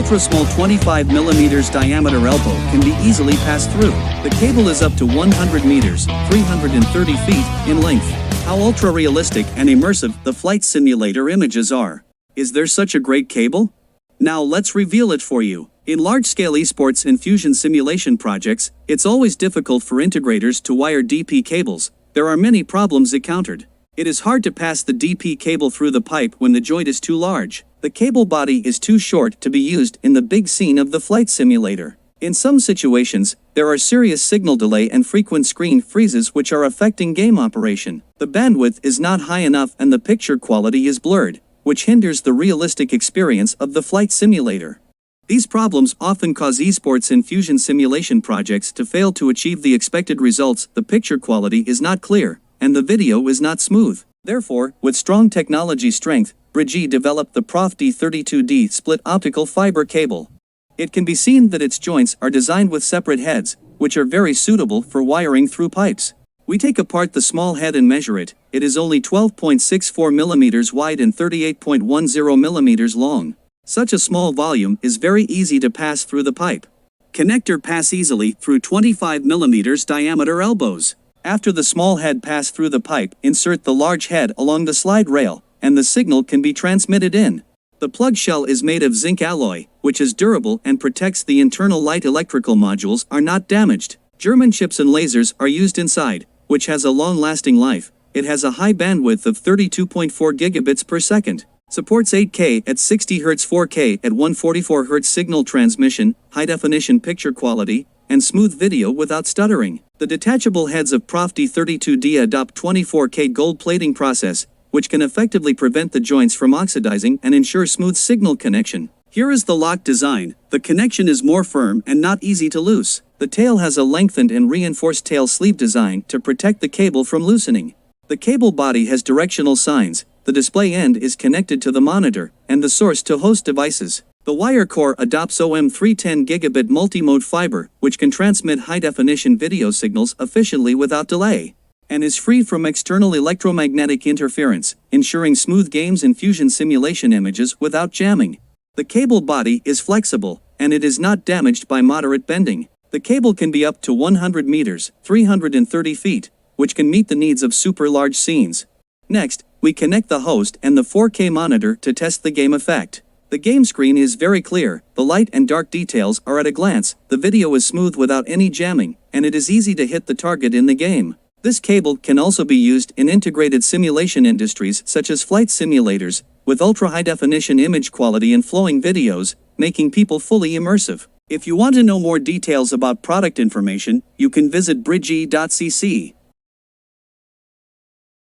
ultra-small 25mm diameter elbow can be easily passed through. The cable is up to 100 meters, 330 feet, in length. How ultra-realistic and immersive the flight simulator images are. Is there such a great cable? Now let's reveal it for you. In large-scale esports and fusion simulation projects, it's always difficult for integrators to wire DP cables. There are many problems encountered. It is hard to pass the DP cable through the pipe when the joint is too large. The cable body is too short to be used in the big scene of the flight simulator. In some situations, there are serious signal delay and frequent screen freezes which are affecting game operation. The bandwidth is not high enough and the picture quality is blurred, which hinders the realistic experience of the flight simulator. These problems often cause esports and fusion simulation projects to fail to achieve the expected results. The picture quality is not clear, and the video is not smooth. Therefore, with strong technology strength, D32D developed the D32D split optical fiber cable. It can be seen that its joints are designed with separate heads, which are very suitable for wiring through pipes. We take apart the small head and measure it. It is only 12.64 millimeters wide and 38.10 millimeters long. Such a small volume is very easy to pass through the pipe. Connector pass easily through 25 millimeters diameter elbows. After the small head pass through the pipe, insert the large head along the slide rail, and the signal can be transmitted in. The plug shell is made of zinc alloy, which is durable and protects the internal light. Electrical modules are not damaged. German chips and lasers are used inside, which has a long-lasting life. It has a high bandwidth of 32.4 gigabits per second. Supports 8K at 60 Hz, 4K at 144 Hz signal transmission, high-definition picture quality, and smooth video without stuttering. The detachable heads of D32D adopt 24K gold plating process, which can effectively prevent the joints from oxidizing and ensure smooth signal connection. Here is the lock design. The connection is more firm and not easy to loose. The tail has a lengthened and reinforced tail sleeve design to protect the cable from loosening. The cable body has directional signs. The display end is connected to the monitor, and the source to host devices. The wire core adopts OM310 gigabit multimode fiber, which can transmit high-definition video signals efficiently without delay, and is free from external electromagnetic interference, ensuring smooth games and fusion simulation images without jamming. The cable body is flexible, and it is not damaged by moderate bending. The cable can be up to 100 meters, 330 feet, which can meet the needs of super large scenes. Next, we connect the host and the 4K monitor to test the game effect. The game screen is very clear, the light and dark details are at a glance, the video is smooth without any jamming, and it is easy to hit the target in the game. This cable can also be used in integrated simulation industries such as flight simulators, with ultra-high-definition image quality and flowing videos, making people fully immersive. If you want to know more details about product information, you can visit D32D.cc.